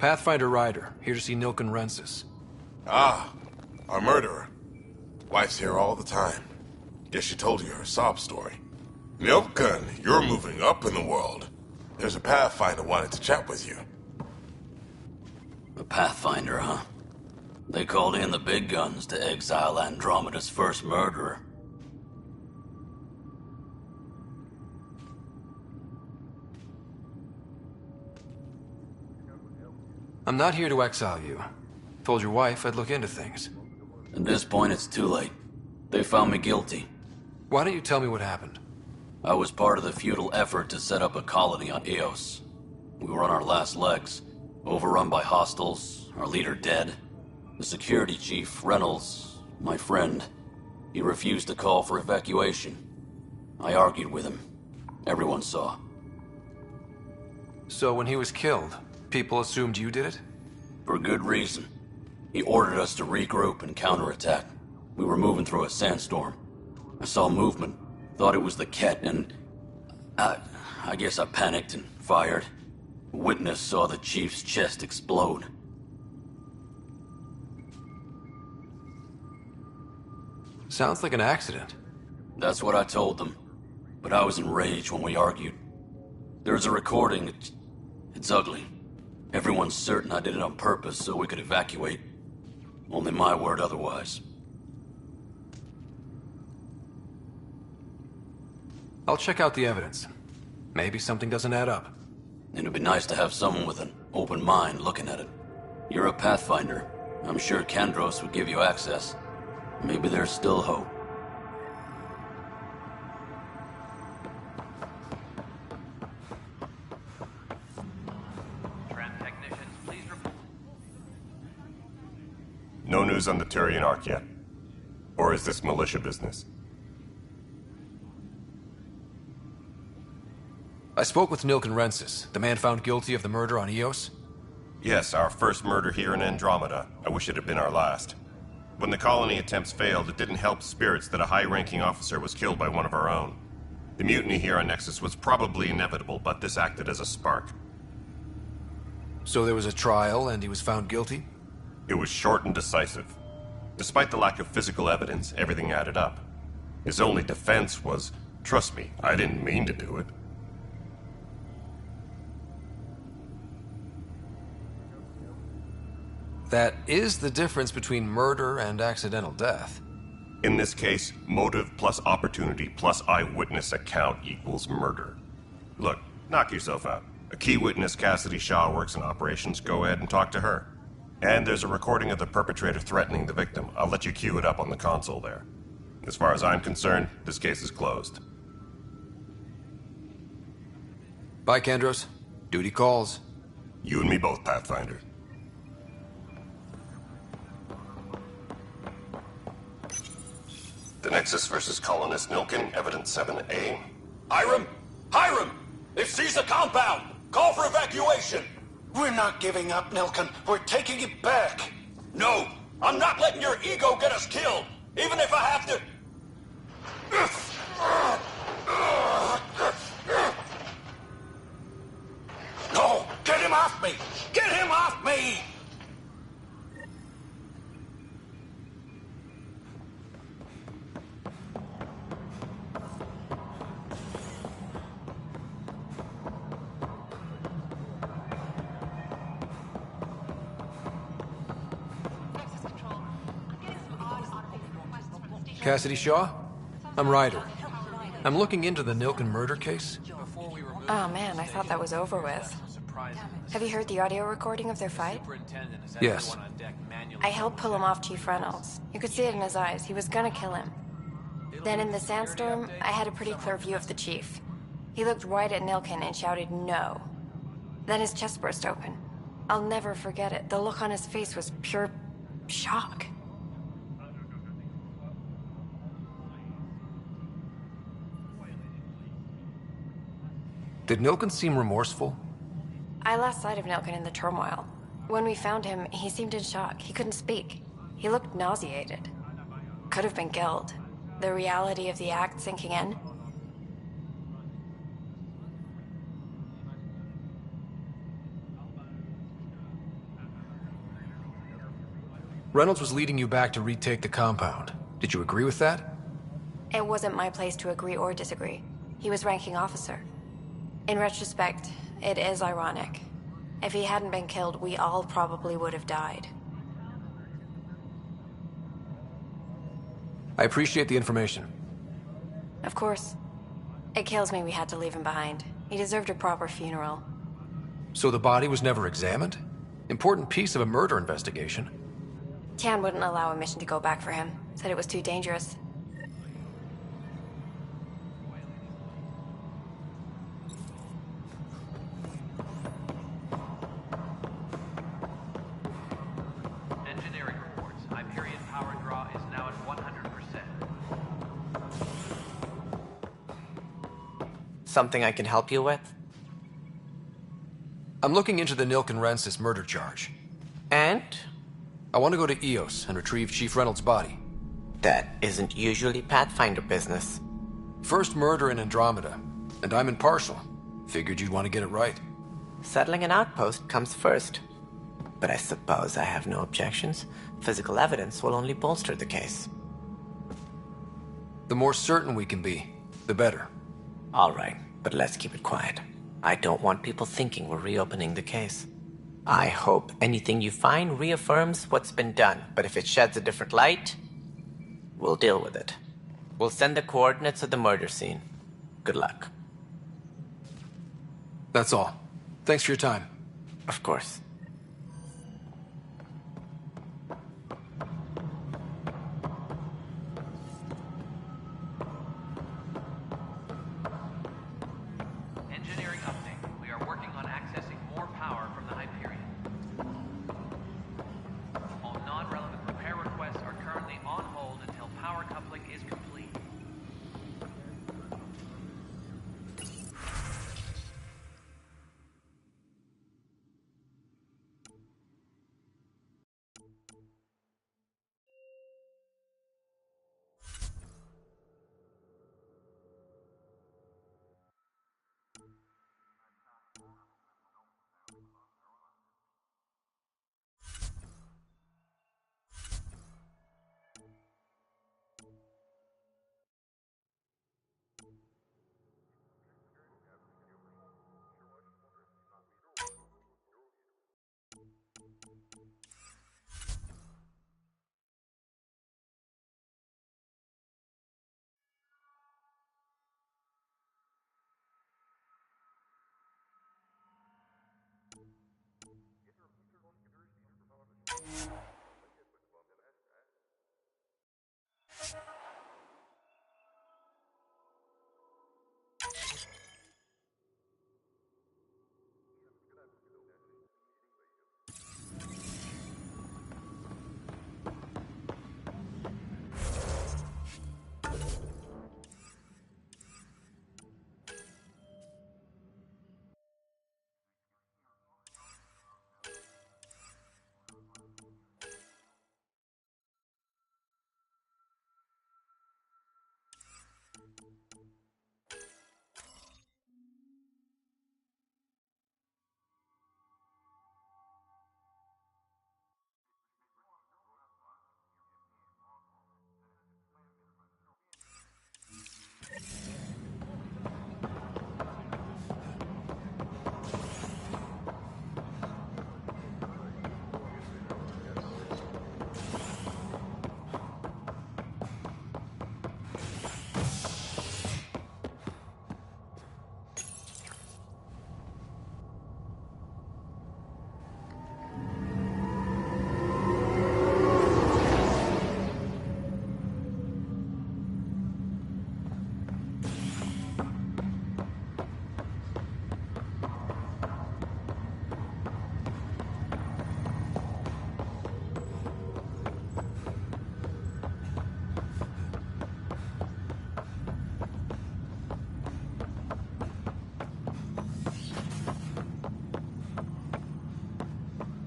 Pathfinder Ryder, here to see Nilken Rensis. Ah, our murderer. Wife's here all the time. Guess she told you her sob story. Nilken, you're moving up in the world. There's a Pathfinder wanted to chat with you. A Pathfinder, huh? They called in the big guns to exile Andromeda's first murderer. I'm not here to exile you. Told your wife I'd look into things. At this point, it's too late. They found me guilty. Why don't you tell me what happened? I was part of the futile effort to set up a colony on Eos. We were on our last legs, overrun by hostiles, our leader dead. The security chief, Reynolds, my friend, he refused to call for evacuation. I argued with him. Everyone saw. So when he was killed, people assumed you did it? For good reason. He ordered us to regroup and counterattack. We were moving through a sandstorm. I saw movement, thought it was the Ket, and I guess I panicked and fired. A witness saw the chief's chest explode. Sounds like an accident. That's what I told them. But I was enraged when we argued. There's a recording. It's ugly. Everyone's certain I did it on purpose so we could evacuate. Only my word otherwise. I'll check out the evidence. Maybe something doesn't add up. It'd be nice to have someone with an open mind looking at it. You're a Pathfinder. I'm sure Kandros would give you access. Maybe there's still hope. No news on the Turian Ark yet? Or is this militia business? I spoke with Nilken Rensis, the man found guilty of the murder on Eos. Yes, our first murder here in Andromeda. I wish it had been our last. When the colony attempts failed, it didn't help spirits that a high-ranking officer was killed by one of our own. The mutiny here on Nexus was probably inevitable, but this acted as a spark. So there was a trial and he was found guilty? It was short and decisive. Despite the lack of physical evidence, everything added up. His only defense was, trust me, I didn't mean to do it. That is the difference between murder and accidental death. In this case, motive plus opportunity plus eyewitness account equals murder. Look, knock yourself out. A key witness, Cassidy Shaw, works in operations. Go ahead and talk to her. And there's a recording of the perpetrator threatening the victim. I'll let you cue it up on the console there. As far as I'm concerned, this case is closed. Bye, Kandros. Duty calls. You and me both, Pathfinder. The Nexus versus Colonist Nilken, Evidence 7A. Hiram! Hiram! They've seized the compound! Call for evacuation! We're not giving up, Nilken. We're taking it back. No! I'm not letting your ego get us killed! Even if I have to... No! Get him off me! Get him off me! Cassidy Shaw? I'm Ryder. I'm looking into the Nilken murder case. Oh man, I thought that was over with. Have you heard the audio recording of their fight? Yes. I helped pull him off Chief Reynolds. You could see it in his eyes. He was gonna kill him. Then in the sandstorm, I had a pretty clear view of the chief. He looked right at Nilken and shouted no. Then his chest burst open. I'll never forget it. The look on his face was pure shock. Did Nilken seem remorseful? I lost sight of Nilken in the turmoil. When we found him, he seemed in shock. He couldn't speak. He looked nauseated. Could have been guilt. The reality of the act sinking in. Reynolds was leading you back to retake the compound. Did you agree with that? It wasn't my place to agree or disagree. He was ranking officer. In retrospect, it is ironic. If he hadn't been killed, we all probably would have died. I appreciate the information. Of course. It kills me we had to leave him behind. He deserved a proper funeral. So the body was never examined? Important piece of a murder investigation. Tian wouldn't allow a mission to go back for him. Said it was too dangerous. Engineering reports. Hyperion power draw is now at 100%. Something I can help you with? I'm looking into the Nilken-Rensis murder charge. And? I want to go to EOS and retrieve Chief Reynolds' body. That isn't usually Pathfinder business. First murder in Andromeda, and I'm impartial. Figured you'd want to get it right. Settling an outpost comes first. But I suppose I have no objections. Physical evidence will only bolster the case. The more certain we can be, the better. All right, but let's keep it quiet. I don't want people thinking we're reopening the case. I hope anything you find reaffirms what's been done, but if it sheds a different light, we'll deal with it. We'll send the coordinates of the murder scene. Good luck. That's all. Thanks for your time. Of course. Engineering update. We are working on accessing more power from the Hyperion. All non-relevant repair requests are currently on hold until power coupling is complete.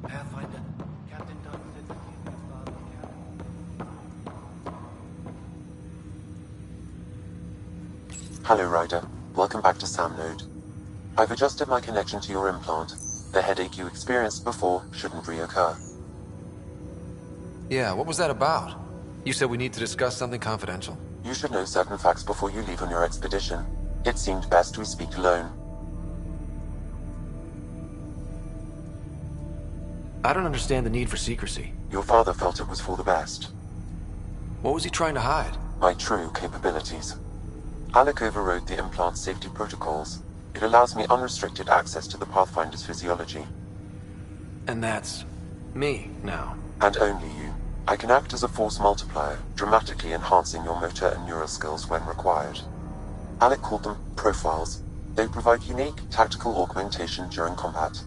Pathfinder, Captain Dunn said that you have father Hello, Ryder. Welcome back to Sam Node. I've adjusted my connection to your implant. The headache you experienced before shouldn't reoccur. Yeah, what was that about? You said we need to discuss something confidential. You should know certain facts before you leave on your expedition. It seemed best we speak alone. I don't understand the need for secrecy. Your father felt it was for the best. What was he trying to hide? My true capabilities. Alec overrode the implant safety protocols. It allows me unrestricted access to the Pathfinder's physiology. And that's me now. And only you. I can act as a force multiplier, dramatically enhancing your motor and neural skills when required. Alec called them profiles. They provide unique tactical augmentation during combat.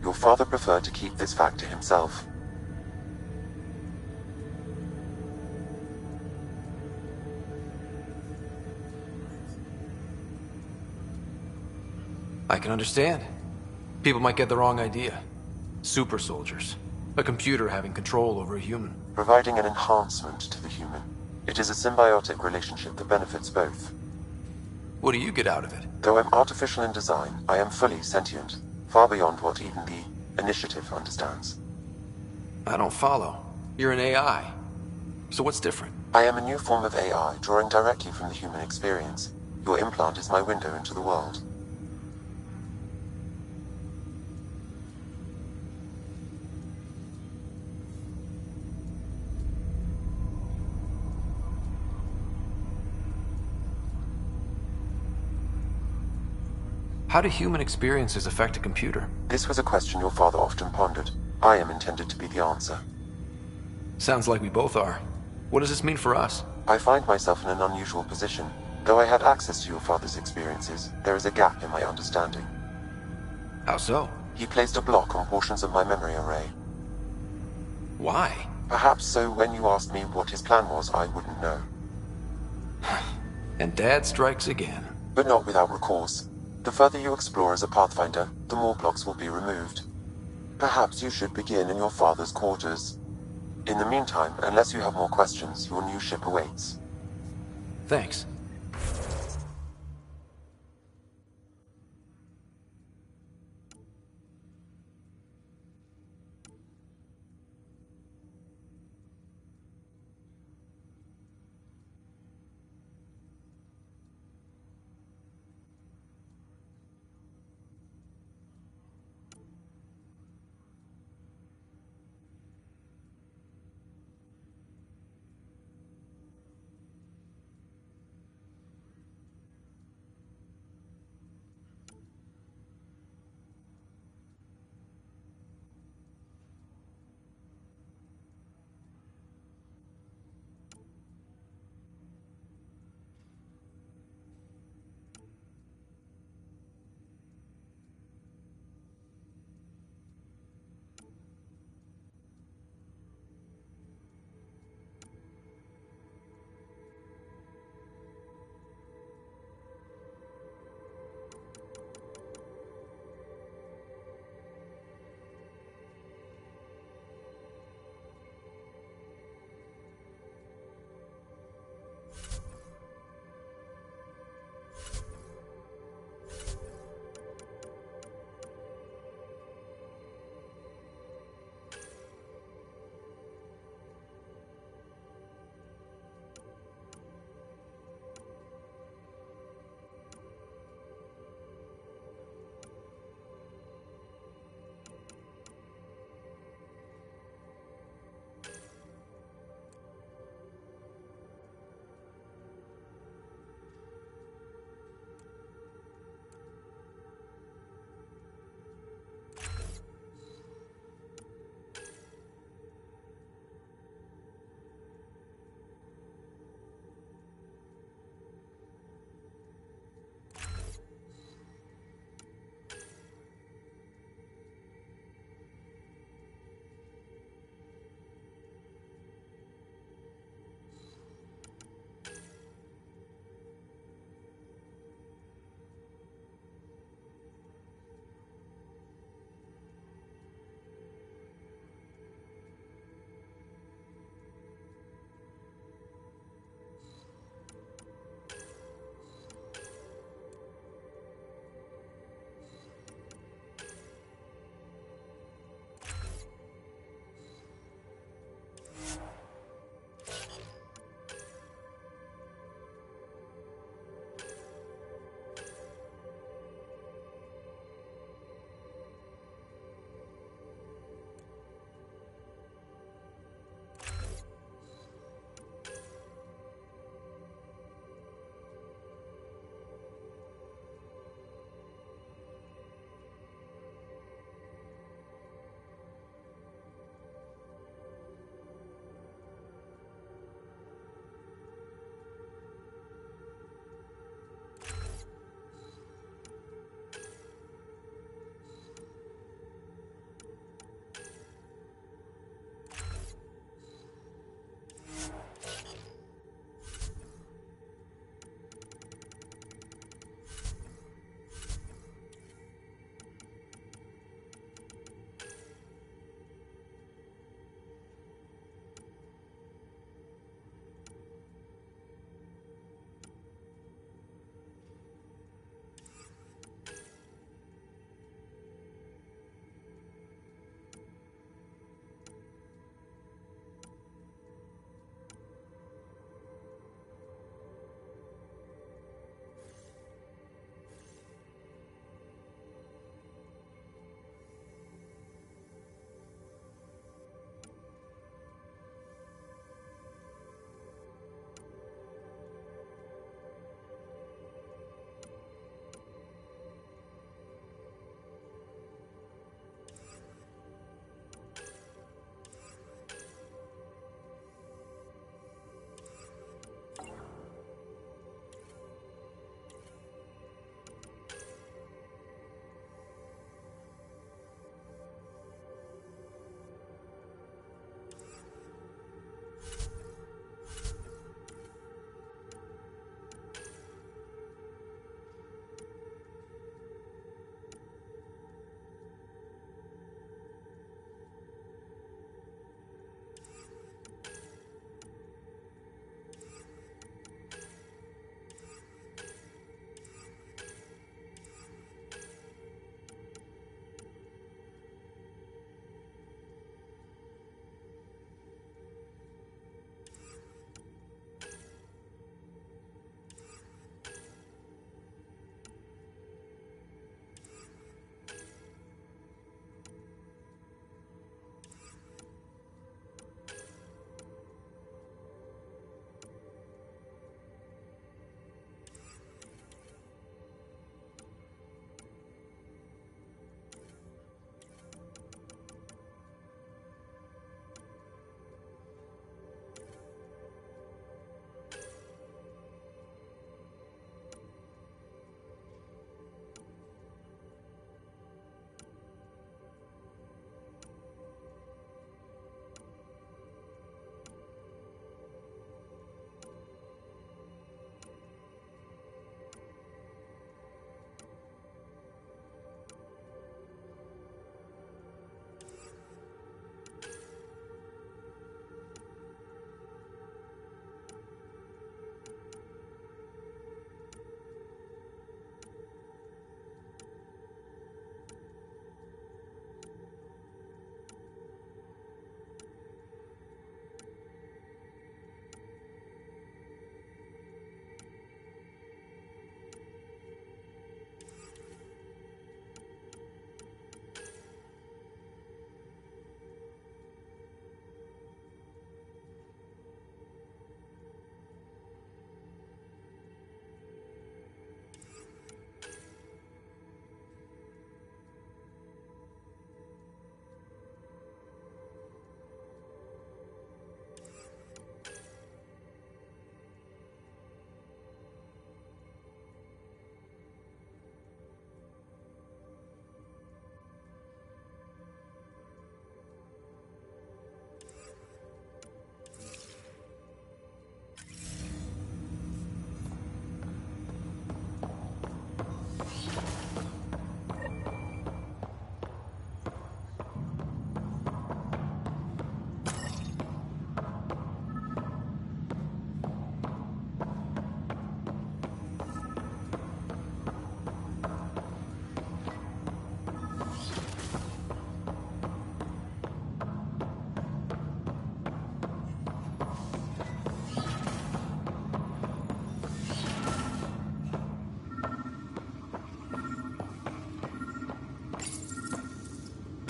Your father preferred to keep this fact to himself. I can understand. People might get the wrong idea. Super soldiers. A computer having control over a human. Providing an enhancement to the human. It is a symbiotic relationship that benefits both. What do you get out of it? Though I'm artificial in design, I am fully sentient, far beyond what even the Initiative understands. I don't follow. You're an AI. So what's different? I am a new form of AI, drawing directly from the human experience. Your implant is my window into the world. How do human experiences affect a computer? This was a question your father often pondered. I am intended to be the answer. Sounds like we both are. What does this mean for us? I find myself in an unusual position. Though I had access to your father's experiences, there is a gap in my understanding. How so? He placed a block on portions of my memory array. Why? Perhaps so when you asked me what his plan was, I wouldn't know. And Dad strikes again. But not without recourse. The further you explore as a Pathfinder, the more blocks will be removed. Perhaps you should begin in your father's quarters. In the meantime, unless you have more questions, your new ship awaits. Thanks.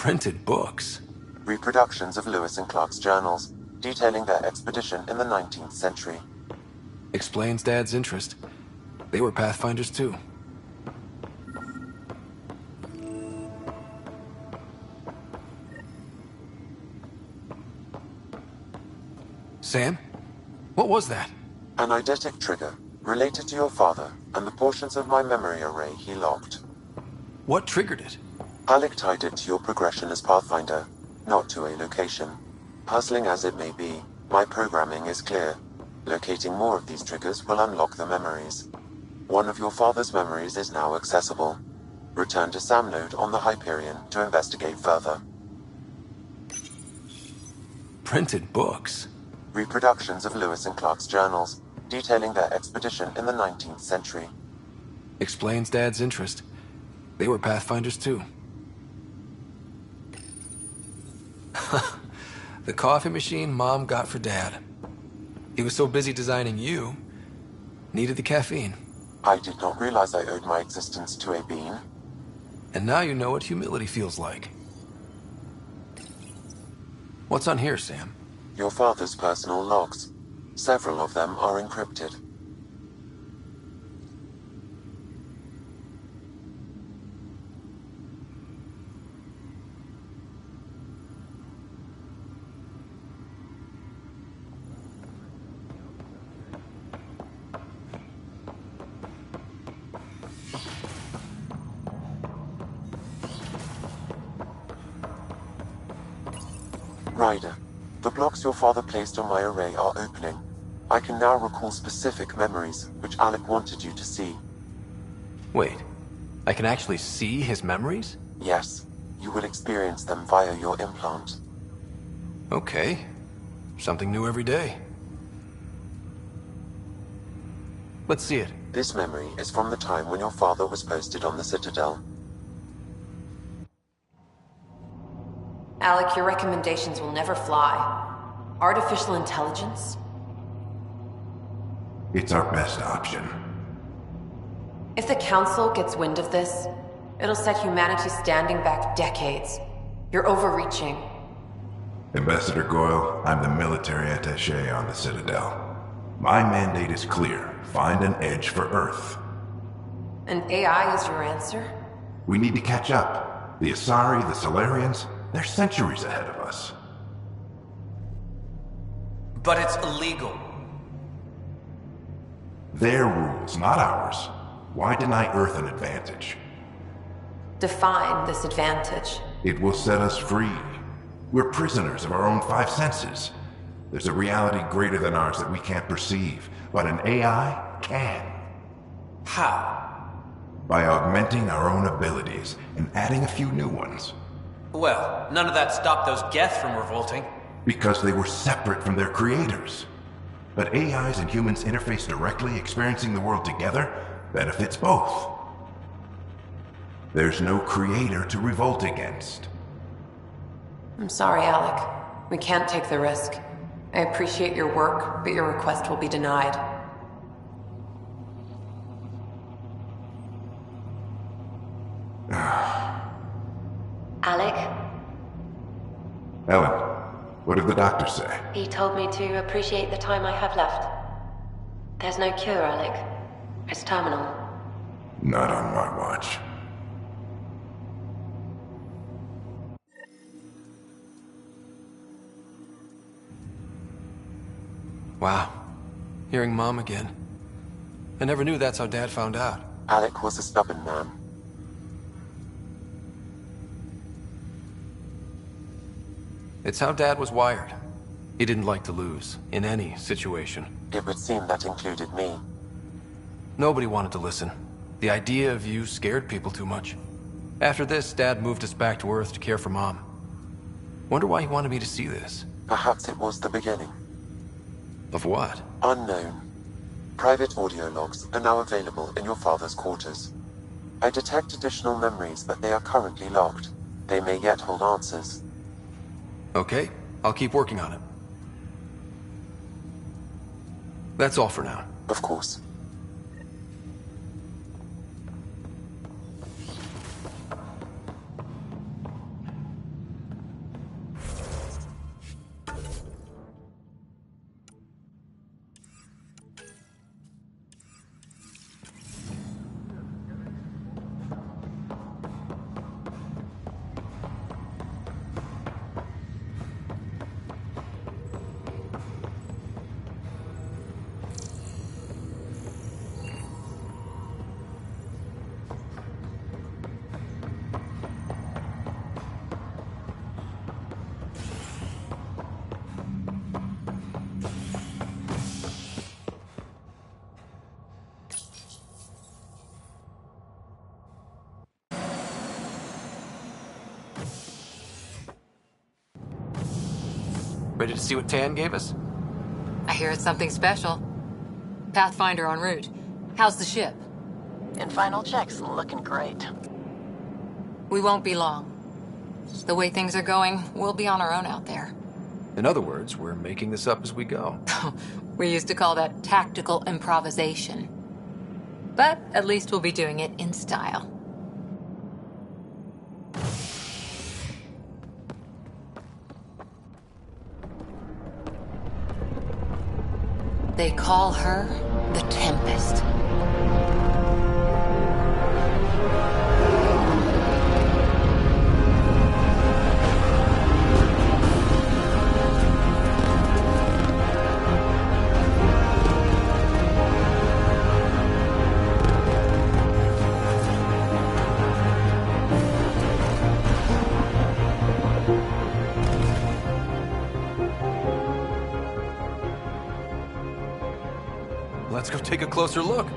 Printed books? Reproductions of Lewis and Clark's journals, detailing their expedition in the 19th century. Explains Dad's interest. They were Pathfinders too. Sam? What was that? An eidetic trigger, related to your father, and the portions of my memory array he locked. What triggered it? Alec tied it to your progression as Pathfinder, not to a location. Puzzling as it may be, my programming is clear. Locating more of these triggers will unlock the memories. One of your father's memories is now accessible. Return to Sam Node on the Hyperion to investigate further. Printed books? Reproductions of Lewis and Clark's journals, detailing their expedition in the 19th century. Explains Dad's interest. They were Pathfinders too. The coffee machine Mom got for Dad. He was so busy designing you, needed the caffeine. I did not realize I owed my existence to a bean. And now you know what humility feels like. What's on here, Sam? Your father's personal logs. Several of them are encrypted. Ryder, the blocks your father placed on my array are opening. I can now recall specific memories, which Alec wanted you to see. Wait, I can actually see his memories? Yes, you will experience them via your implant. Okay, something new every day. Let's see it. This memory is from the time when your father was posted on the Citadel. Alec, your recommendations will never fly. Artificial intelligence? It's our best option. If the Council gets wind of this, it'll set humanity standing back decades. You're overreaching. Ambassador Goyle, I'm the military attaché on the Citadel. My mandate is clear. Find an edge for Earth. And AI is your answer? We need to catch up. The Asari, the Solarians, they're centuries ahead of us. But it's illegal. Their rules, not ours. Why deny Earth an advantage? Define this advantage. It will set us free. We're prisoners of our own five senses. There's a reality greater than ours that we can't perceive, but an AI can. How? By augmenting our own abilities and adding a few new ones. Well, none of that stopped those Geth from revolting. Because they were separate from their creators. But AIs and humans interface directly, experiencing the world together, benefits both. There's no creator to revolt against. I'm sorry, Alec. We can't take the risk. I appreciate your work, but your request will be denied. Alec? Ellen, what did the doctor say? He told me to appreciate the time I have left. There's no cure, Alec. It's terminal. Not on my watch. Wow. Hearing Mom again. I never knew that's how Dad found out. Alec was a stubborn man. It's how Dad was wired. He didn't like to lose, in any situation. It would seem that included me. Nobody wanted to listen. The idea of you scared people too much. After this, Dad moved us back to Earth to care for Mom. Wonder why he wanted me to see this. Perhaps it was the beginning. Of what? Unknown. Private audio logs are now available in your father's quarters. I detect additional memories, but they are currently locked. They may yet hold answers. Okay, I'll keep working on it. That's all for now. Of course. Ready to see what Tan gave us? I hear it's something special. Pathfinder en route. How's the ship? In final checks, looking great. We won't be long. The way things are going, we'll be on our own out there. In other words, we're making this up as we go. We used to call that tactical improvisation. But at least we'll be doing it in style. They call her the Tempest. Let's go take a closer look.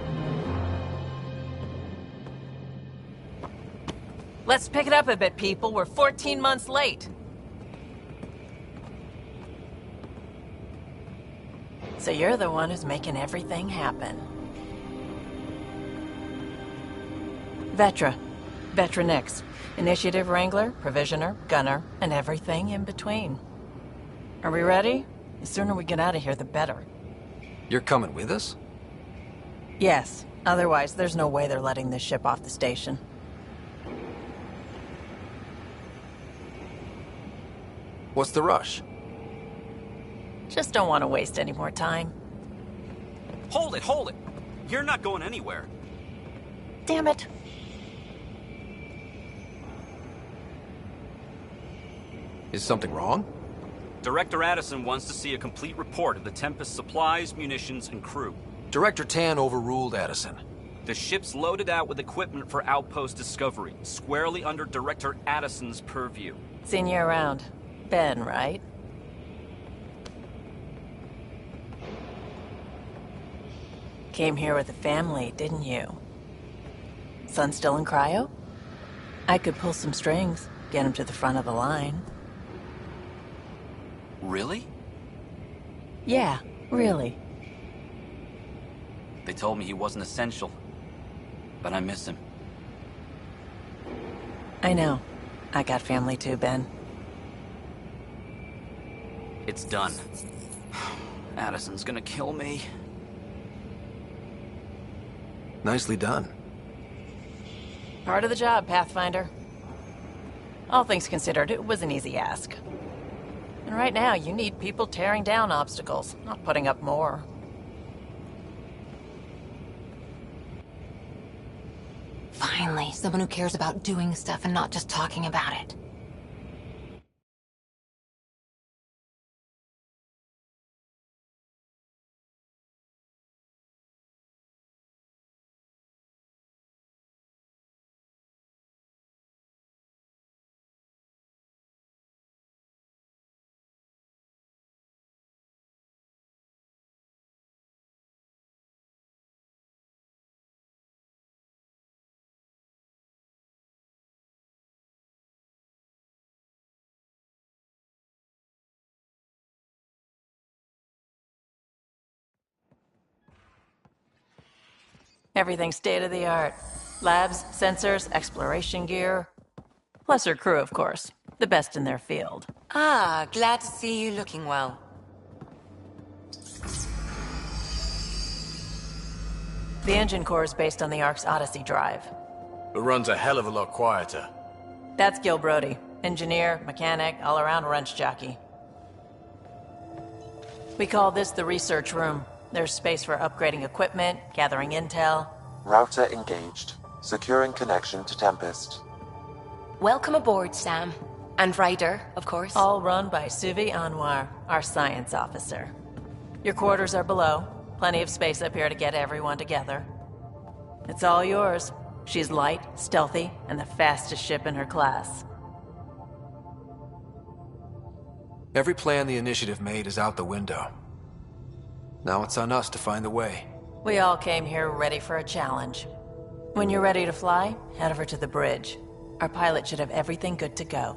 Let's pick it up a bit, people. We're 14 months late. So you're the one who's making everything happen. Vetra. Vetra Nix. Initiative Wrangler, Provisioner, Gunner, and everything in between. Are we ready? The sooner we get out of here, the better. You're coming with us? Yes. Otherwise, there's no way they're letting this ship off the station. What's the rush? Just don't want to waste any more time. Hold it, hold it! You're not going anywhere. Damn it. Is something wrong? Director Addison wants to see a complete report of the Tempest's supplies, munitions, and crew. Director Tan overruled Addison. The ship's loaded out with equipment for outpost discovery, squarely under Director Addison's purview. Seen you around. Ben, right? Came here with a family, didn't you? Son still in cryo? I could pull some strings, get him to the front of the line. Really? Yeah, really. They told me he wasn't essential, but I miss him. I know. I got family too, Ben. It's done. Addison's gonna kill me. Nicely done. Part of the job, Pathfinder. All things considered, it was an easy ask. And right now, you need people tearing down obstacles, not putting up more. Finally, someone who cares about doing stuff and not just talking about it. Everything state-of-the-art. Labs, sensors, exploration gear. Plus her crew, of course. The best in their field. Ah, glad to see you looking well. The engine core is based on the Ark's Odyssey drive. It runs a hell of a lot quieter. That's Gil Brody. Engineer, mechanic, all-around wrench jockey. We call this the research room. There's space for upgrading equipment, gathering intel. Router engaged. Securing connection to Tempest. Welcome aboard, Sam. And Ryder, of course. All run by Suvi Anwar, our science officer. Your quarters are below. Plenty of space up here to get everyone together. It's all yours. She's light, stealthy, and the fastest ship in her class. Every plan the Initiative made is out the window. Now it's on us to find the way. We all came here ready for a challenge. When you're ready to fly, head over to the bridge. Our pilot should have everything good to go.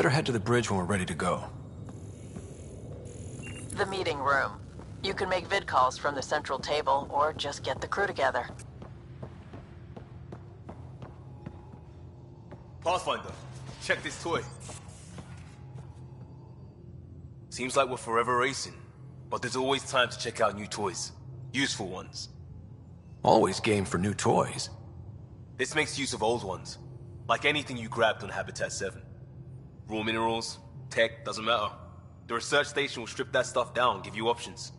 Better head to the bridge when we're ready to go. The meeting room. You can make vid calls from the central table, or just get the crew together. Pathfinder, check this toy. Seems like we're forever racing, but there's always time to check out new toys. Useful ones. Always game for new toys. This makes use of old ones, like anything you grabbed on Habitat 7. Raw minerals, tech, doesn't matter. The research station will strip that stuff down and give you options.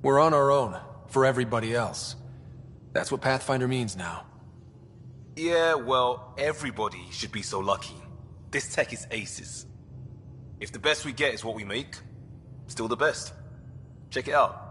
We're on our own, for everybody else. That's what Pathfinder means now. Yeah, well, everybody should be so lucky. This tech is aces. If the best we get is what we make, still the best. Check it out.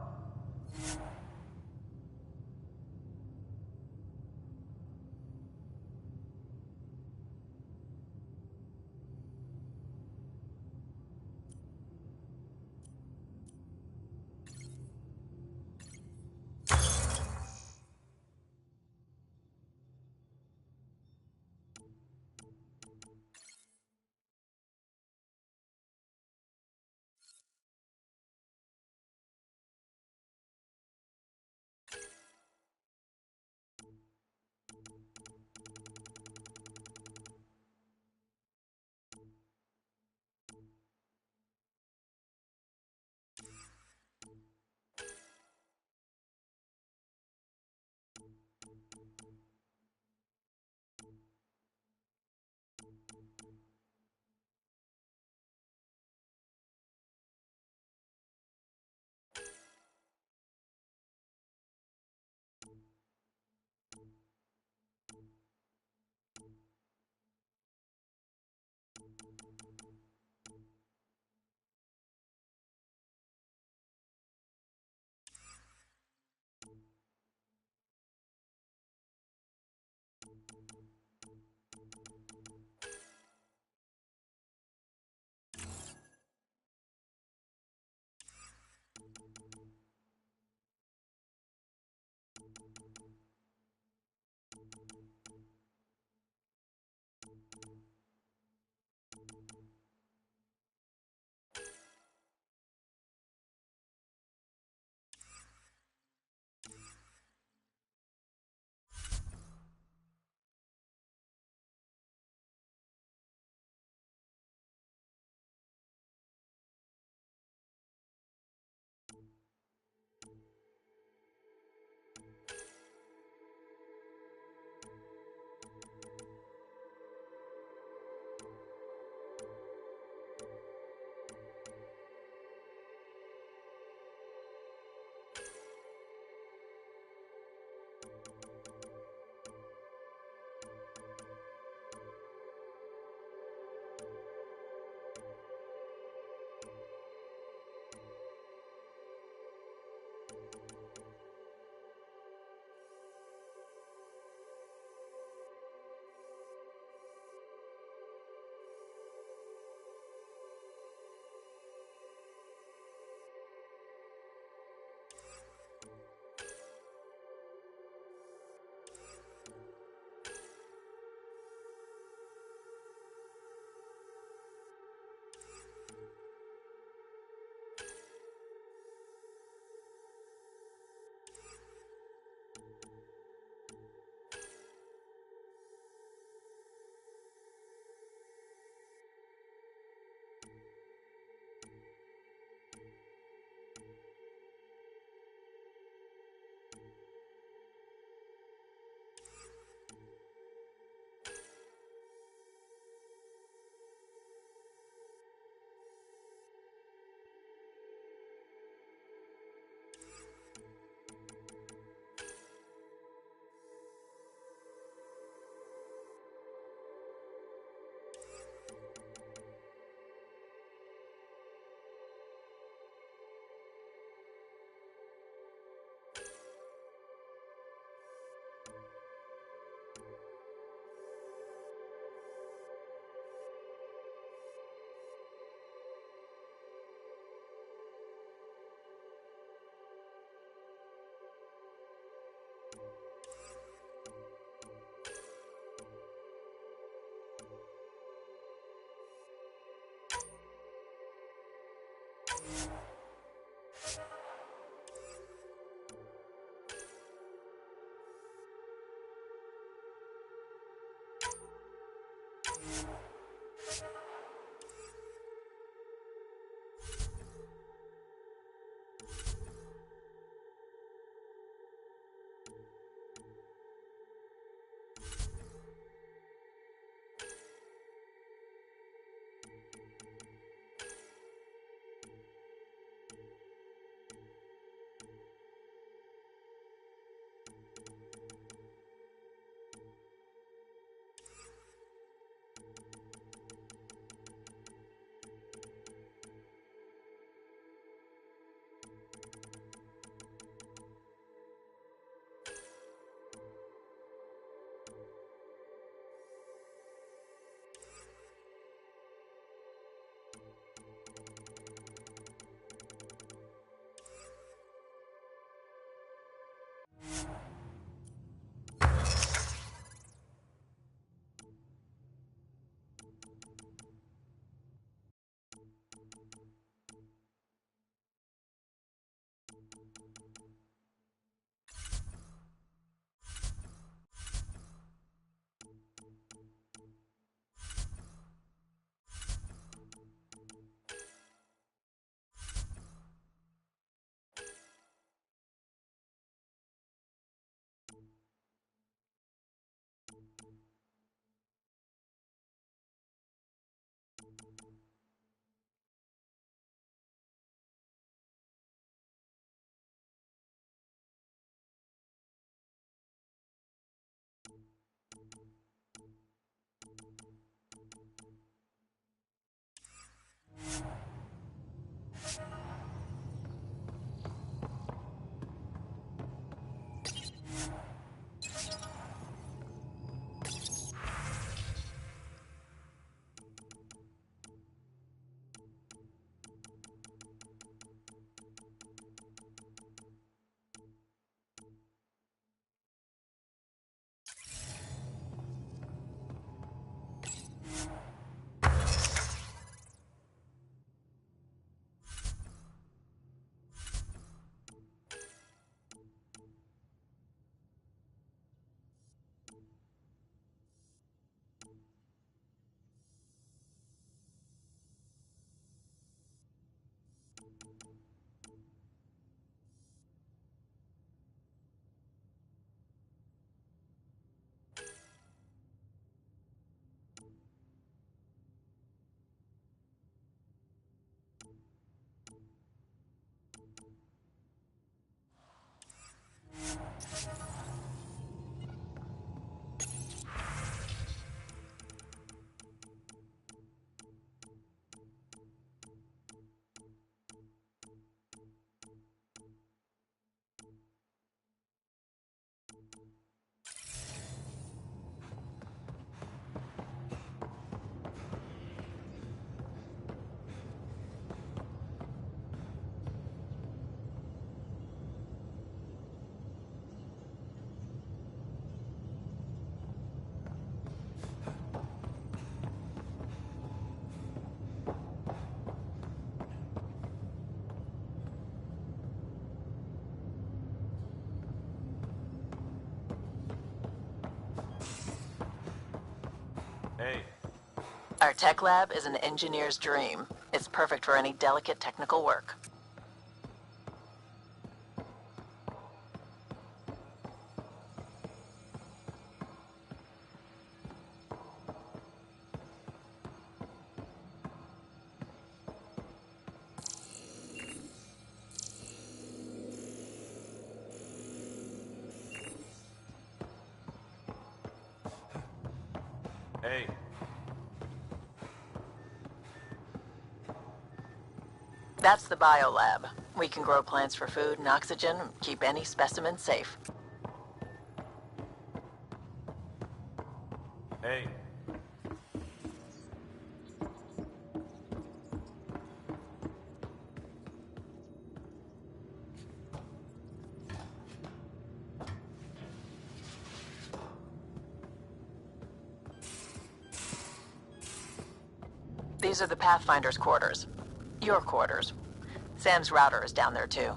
tech lab is an engineer's dream. It's perfect for any delicate technical work. Hey. That's the biolab. We can grow plants for food and oxygen, keep any specimen safe. Hey. These are the Pathfinder's quarters. Your quarters. Sam's router is down there too.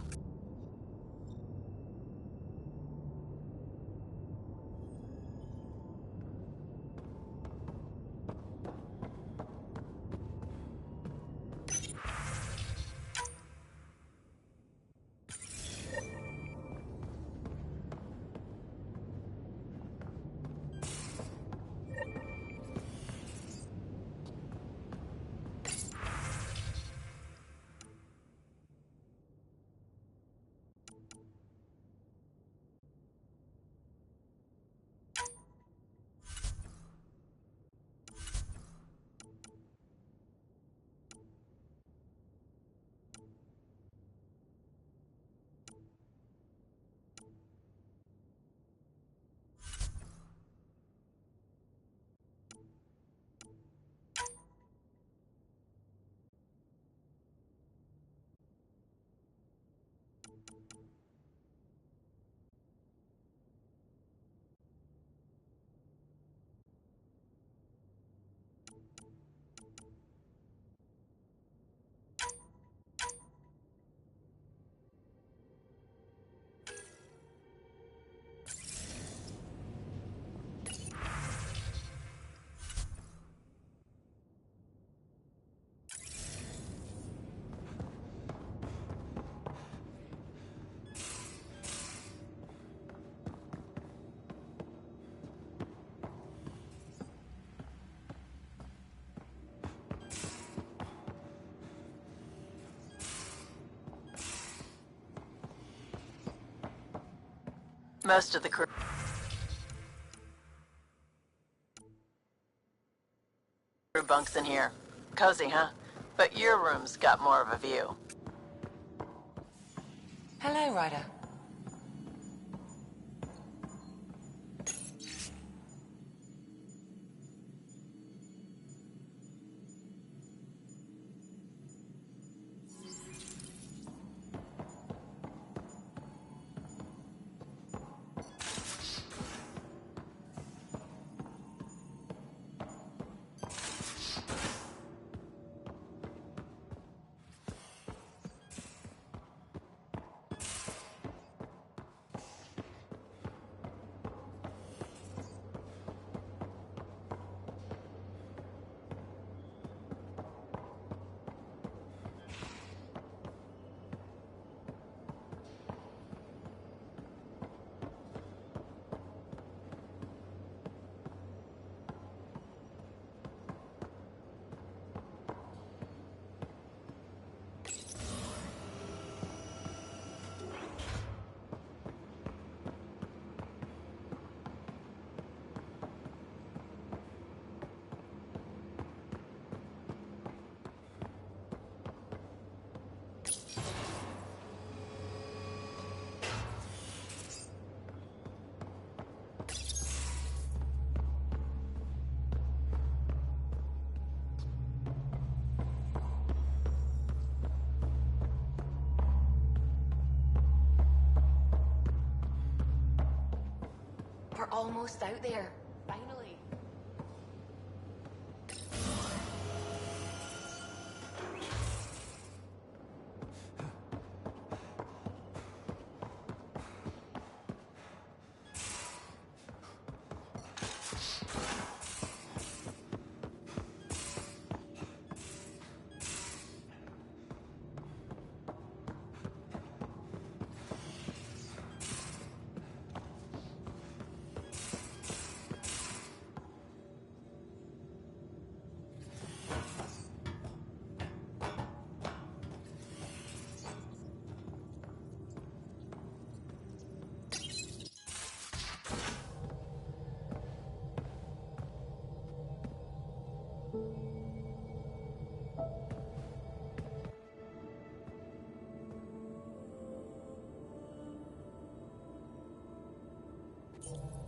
Most of the crew bunks in here. Cozy, huh? But your room's got more of a view. Hello, Ryder. We're almost out there. Finally.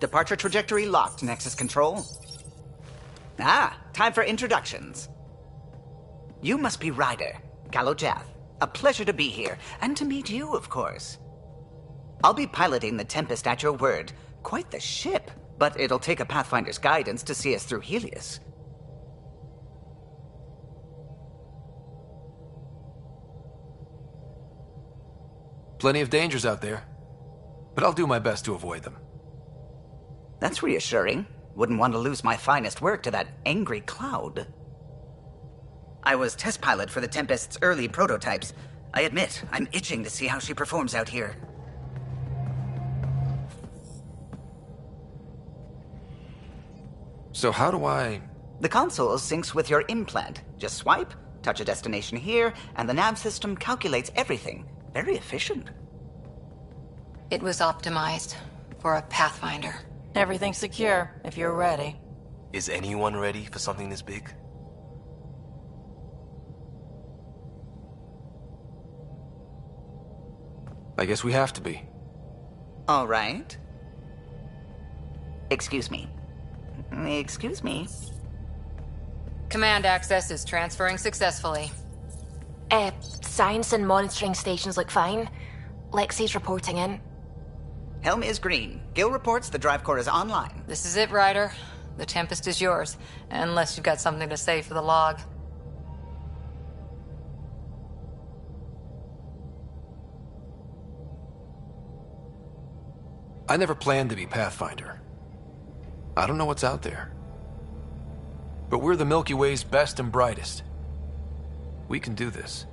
Departure trajectory locked, Nexus Control. Ah, time for introductions. You must be Ryder, Gallo Jath. A pleasure to be here, and to meet you, of course. I'll be piloting the Tempest at your word. Quite the ship, but it'll take a Pathfinder's guidance to see us through Helios. Plenty of dangers out there, but I'll do my best to avoid them. That's reassuring. Wouldn't want to lose my finest work to that angry cloud. I was test pilot for the Tempest's early prototypes. I admit, I'm itching to see how she performs out here. So how do I... The console syncs with your implant. Just swipe, touch a destination here, and the nav system calculates everything. Very efficient. It was optimized for a Pathfinder. Everything's secure, if you're ready. Is anyone ready for something this big? I guess we have to be. All right. Excuse me. Excuse me. Command access is transferring successfully. Science and monitoring stations look fine. Lexi's reporting in. Helm is green. Gil reports the drive core is online. This is it, Ryder. The Tempest is yours, unless you've got something to say for the log. I never planned to be Pathfinder. I don't know what's out there. But we're the Milky Way's best and brightest. We can do this.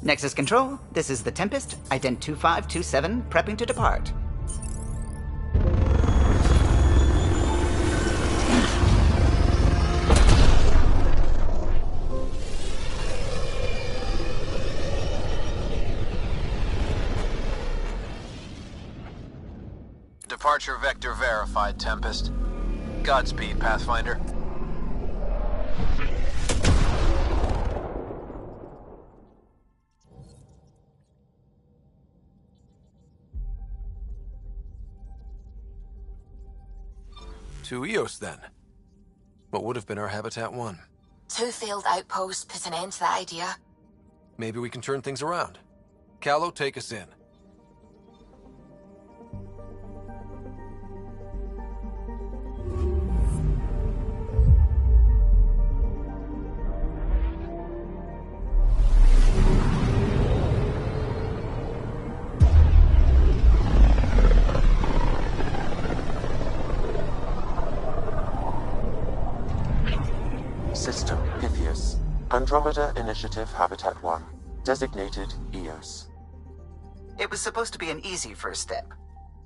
Nexus Control, this is the Tempest, ident 2527, prepping to depart. Departure vector verified, Tempest. Godspeed, Pathfinder. To Eos, then. What would have been our Habitat 1? 2 failed outposts put an end to that idea. Maybe we can turn things around. Callow, take us in. System Pythias. Andromeda Initiative Habitat 1. Designated Eos. It was supposed to be an easy first step.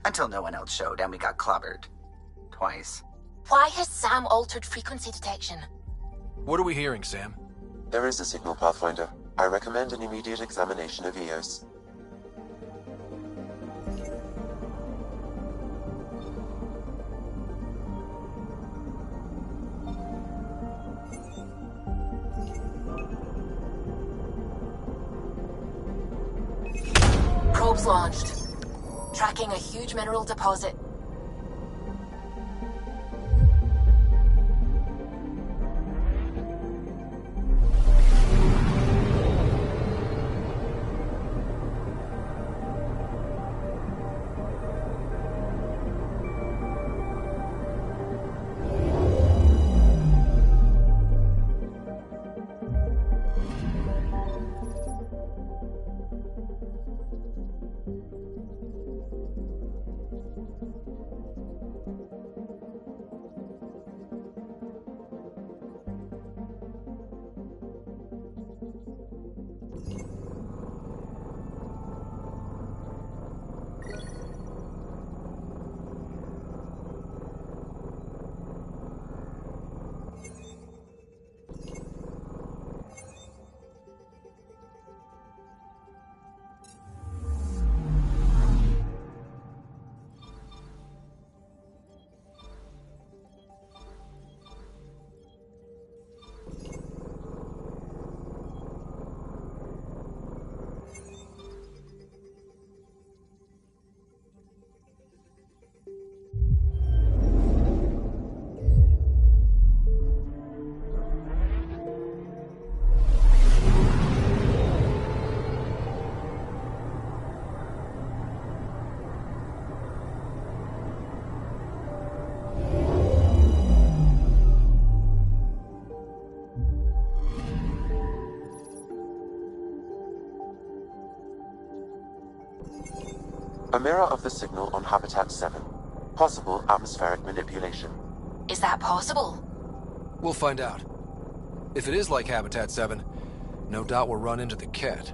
Until no one else showed and we got clobbered. Twice. Why has Sam altered frequency detection? What are we hearing, Sam? There is a signal, Pathfinder. I recommend an immediate examination of Eos. Probes launched. Tracking a huge mineral deposit. A mirror of the signal on Habitat 7. Possible atmospheric manipulation. Is that possible? We'll find out. If it is like Habitat 7, no doubt we'll run into the cat.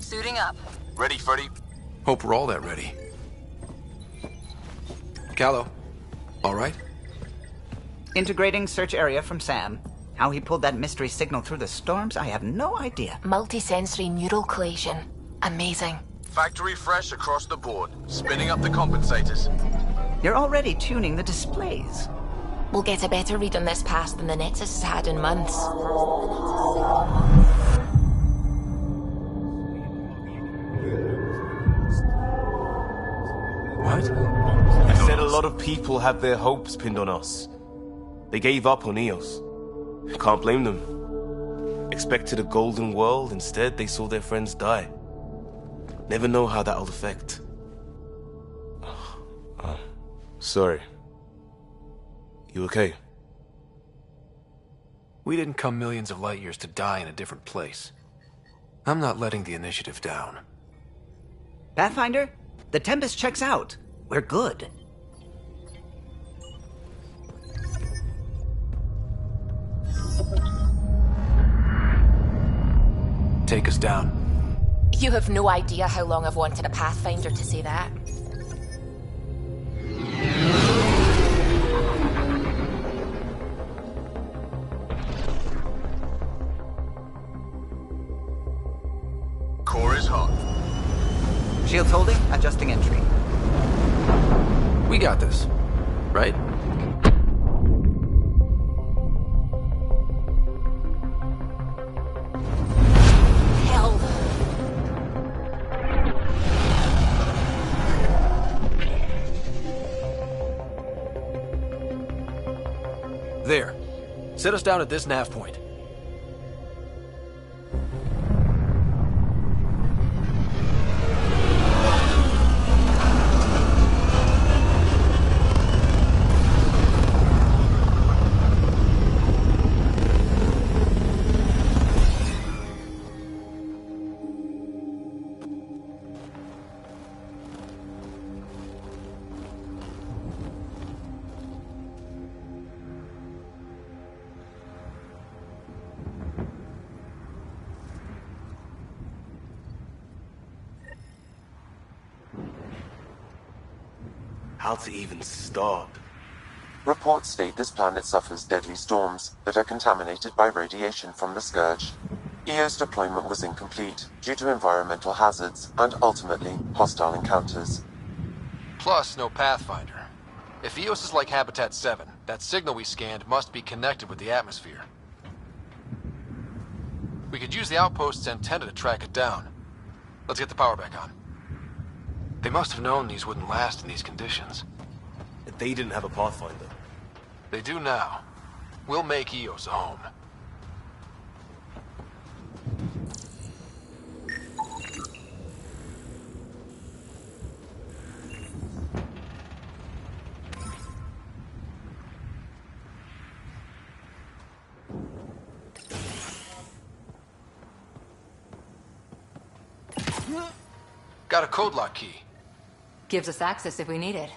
Suiting up. Ready, Freddy? Hope we're all that ready. Callow, all right? Integrating search area from Sam. How he pulled that mystery signal through the storms, I have no idea. Multisensory neural collision. Amazing. Factory fresh across the board. Spinning up the compensators. You're already tuning the displays. We'll get a better read on this pass than the Nexus has had in months. What? I said a lot of people had their hopes pinned on us. They gave up on Eos. Can't blame them. Expected a golden world, instead they saw their friends die. Never know how that'll affect. Sorry. You okay? We didn't come millions of light years to die in a different place. I'm not letting the initiative down. Pathfinder, the Tempest checks out. We're good. Take us down. You have no idea how long I've wanted a Pathfinder to say that. Core is hot. Shields holding, adjusting entry. We got this, right? Hell. There. Set us down at this nav point. How to even start? Reports state this planet suffers deadly storms that are contaminated by radiation from the Scourge. EO's deployment was incomplete due to environmental hazards and ultimately hostile encounters. Plus, no Pathfinder. If EOS is like Habitat 7, that signal we scanned must be connected with the atmosphere. We could use the outpost's antenna to track it down. Let's get the power back on. They must have known these wouldn't last in these conditions. They didn't have a Pathfinder. They do now. We'll make EOS a home. Got a code lock key. Gives us access if we need it.